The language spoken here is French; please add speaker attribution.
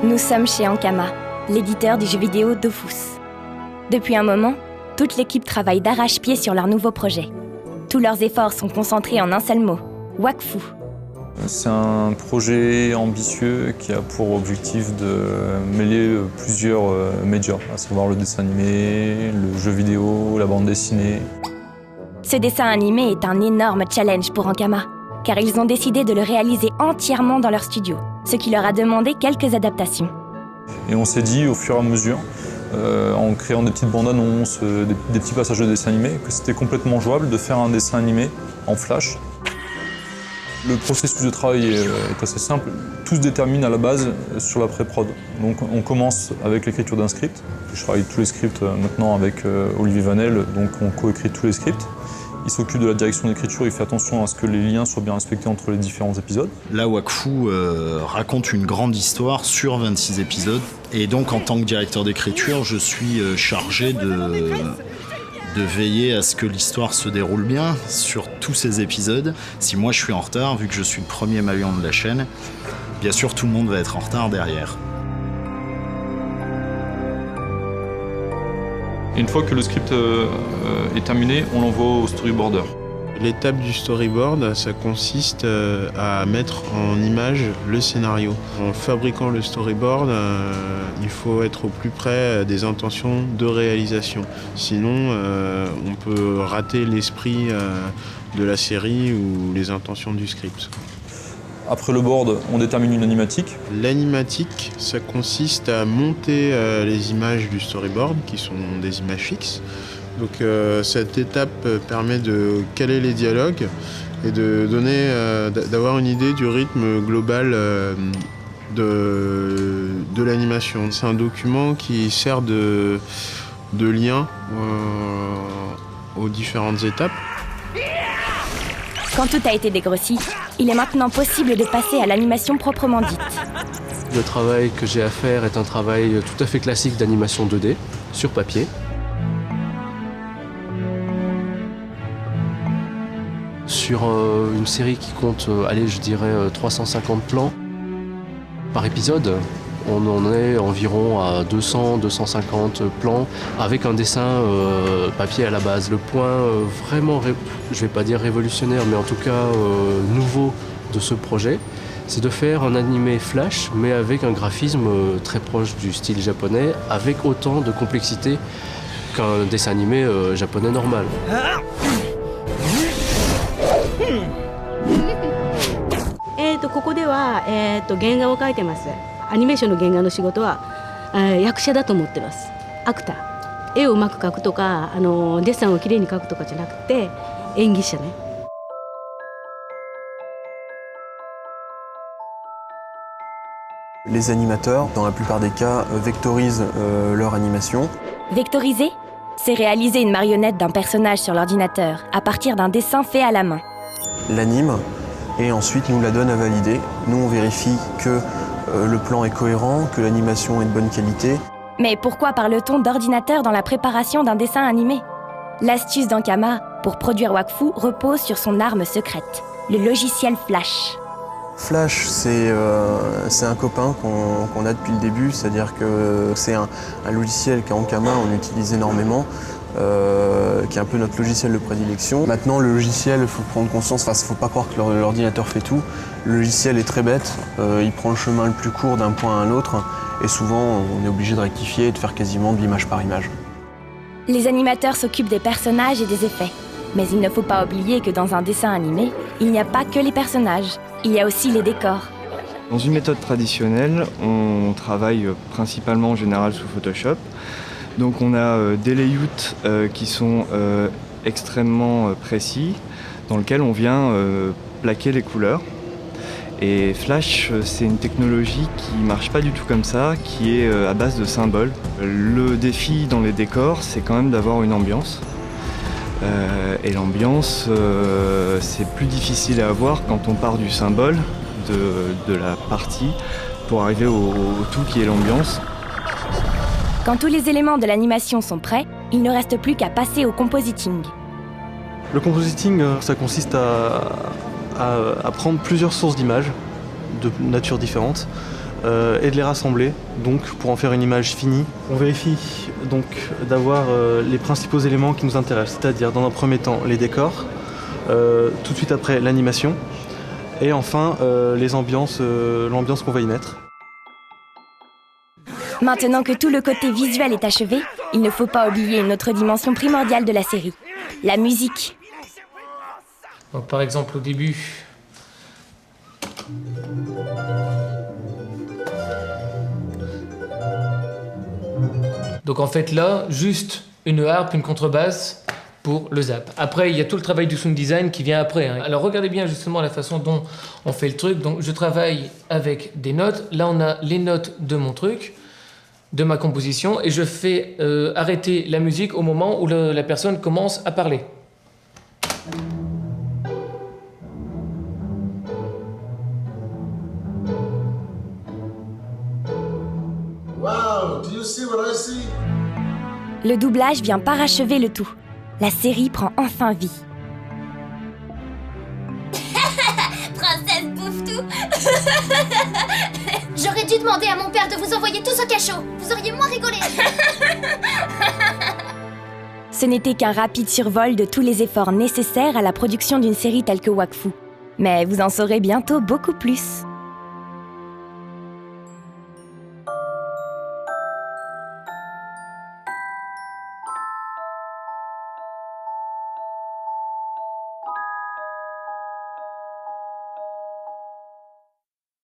Speaker 1: Nous sommes chez Ankama, l'éditeur du jeu vidéo Dofus. Depuis un moment, toute l'équipe travaille d'arrache-pied sur leur nouveau projet. Tous leurs efforts sont concentrés en un seul mot, Wakfu.
Speaker 2: C'est un projet ambitieux qui a pour objectif de mêler plusieurs médias, à savoir le dessin animé, le jeu vidéo, la bande dessinée.
Speaker 1: Ce dessin animé est un énorme challenge pour Ankama, car ils ont décidé de le réaliser entièrement dans leur studio, ce qui leur a demandé quelques adaptations.
Speaker 2: Et on s'est dit au fur et à mesure, en créant des petites bandes annonces, des petits passages de dessin animé, que c'était complètement jouable de faire un dessin animé en flash. Le processus de travail est assez simple. Tout se détermine à la base sur la pré-prod. Donc on commence avec l'écriture d'un script. Je travaille tous les scripts maintenant avec Olivier Vanel, donc on coécrit tous les scripts. Il s'occupe de la direction d'écriture, il fait attention à ce que les liens soient bien respectés entre les différents épisodes.
Speaker 3: Là, Wakfu raconte une grande histoire sur 26 épisodes. Et donc en tant que directeur d'écriture, je suis chargé de veiller à ce que l'histoire se déroule bien sur tous ces épisodes. Si moi je suis en retard, vu que je suis le premier maillon de la chaîne, bien sûr tout le monde va être en retard derrière.
Speaker 2: Et une fois que le script est terminé, on l'envoie au storyboarder.
Speaker 4: L'étape du storyboard, ça consiste à mettre en image le scénario. En fabriquant le storyboard, il faut être au plus près des intentions de réalisation. Sinon, on peut rater l'esprit de la série ou les intentions du script.
Speaker 2: Après le board, on détermine une animatique.
Speaker 4: L'animatique, ça consiste à monter les images du storyboard, qui sont des images fixes. Donc cette étape permet de caler les dialogues et de donner, d'avoir une idée du rythme global de l'animation. C'est un document qui sert de lien aux différentes étapes.
Speaker 1: Quand tout a été dégrossi, il est maintenant possible de passer à l'animation proprement dite.
Speaker 5: Le travail que j'ai à faire est un travail tout à fait classique d'animation 2D, sur papier. Sur une série qui compte, je dirais 350 plans par épisode, on en est environ à 200-250 plans avec un dessin papier à la base. Le point vraiment, je vais pas dire révolutionnaire, mais en tout cas nouveau de ce projet, c'est de faire un animé flash, mais avec un graphisme très proche du style japonais, avec autant de complexité qu'un dessin animé japonais normal.
Speaker 6: ここでは、原画を描いてます。アニメーションの原画の仕事は、役者だと思ってます。アクター。絵をうまく描くとか、デッサンをきれいに描くとかじゃなくて、演技者ね。
Speaker 7: Les animateurs, dans la plupart des cas, vectorisent leur animation.
Speaker 1: Vectoriser, c'est réaliser une marionnette d'un personnage sur l'ordinateur à partir d'un dessin fait à la main.
Speaker 7: L'anime et ensuite nous la donne à valider. Nous on vérifie que le plan est cohérent, que l'animation est de bonne qualité.
Speaker 1: Mais pourquoi parle-t-on d'ordinateur dans la préparation d'un dessin animé ? L'astuce d'Ankama pour produire Wakfu repose sur son arme secrète, le logiciel Flash.
Speaker 7: Flash, c'est un copain qu'on a depuis le début, c'est-à-dire que c'est un logiciel qu'Ankama on utilise énormément. Qui est un peu notre logiciel de prédilection. Maintenant, le logiciel, il faut prendre conscience, il ne faut pas croire que l'ordinateur fait tout. Le logiciel est très bête, il prend le chemin le plus court d'un point à un autre et souvent on est obligé de rectifier et de faire quasiment de l'image par image.
Speaker 1: Les animateurs s'occupent des personnages et des effets. Mais il ne faut pas oublier que dans un dessin animé, il n'y a pas que les personnages, il y a aussi les décors.
Speaker 8: Dans une méthode traditionnelle, on travaille principalement en général sous Photoshop. Donc on a des layouts qui sont extrêmement précis, dans lesquels on vient plaquer les couleurs. Et Flash, c'est une technologie qui ne marche pas du tout comme ça, qui est à base de symboles. Le défi dans les décors, c'est quand même d'avoir une ambiance. Et l'ambiance, c'est plus difficile à avoir quand on part du symbole, de la partie, pour arriver au tout qui est l'ambiance.
Speaker 1: Quand tous les éléments de l'animation sont prêts, il ne reste plus qu'à passer au compositing.
Speaker 5: Le compositing, ça consiste à prendre plusieurs sources d'images de nature différente,
Speaker 9: et de les rassembler, donc pour en faire une image finie. On vérifie donc d'avoir les principaux éléments qui nous intéressent, c'est-à-dire dans un premier temps les décors, tout de suite après l'animation, et enfin l'ambiance qu'on va y mettre.
Speaker 1: Maintenant que tout le côté visuel est achevé, il ne faut pas oublier une autre dimension primordiale de la série, la musique.
Speaker 10: Donc par exemple au début, donc en fait là, juste une harpe, une contrebasse pour le zap. Après, il y a tout le travail du sound design qui vient après. Alors regardez bien justement la façon dont on fait le truc. Donc je travaille avec des notes. Là, on a les notes de mon truc, de ma composition, et je fais arrêter la musique au moment où la personne commence à parler.
Speaker 11: Wow, do you see what I see?
Speaker 1: Le doublage vient parachever le tout. La série prend enfin vie.
Speaker 12: Princesse bouffe tout. J'aurais dû demander à mon père de vous envoyer tous au cachot. Vous auriez moins rigolé.
Speaker 1: Ce n'était qu'un rapide survol de tous les efforts nécessaires à la production d'une série telle que Wakfu. Mais vous en saurez bientôt beaucoup plus.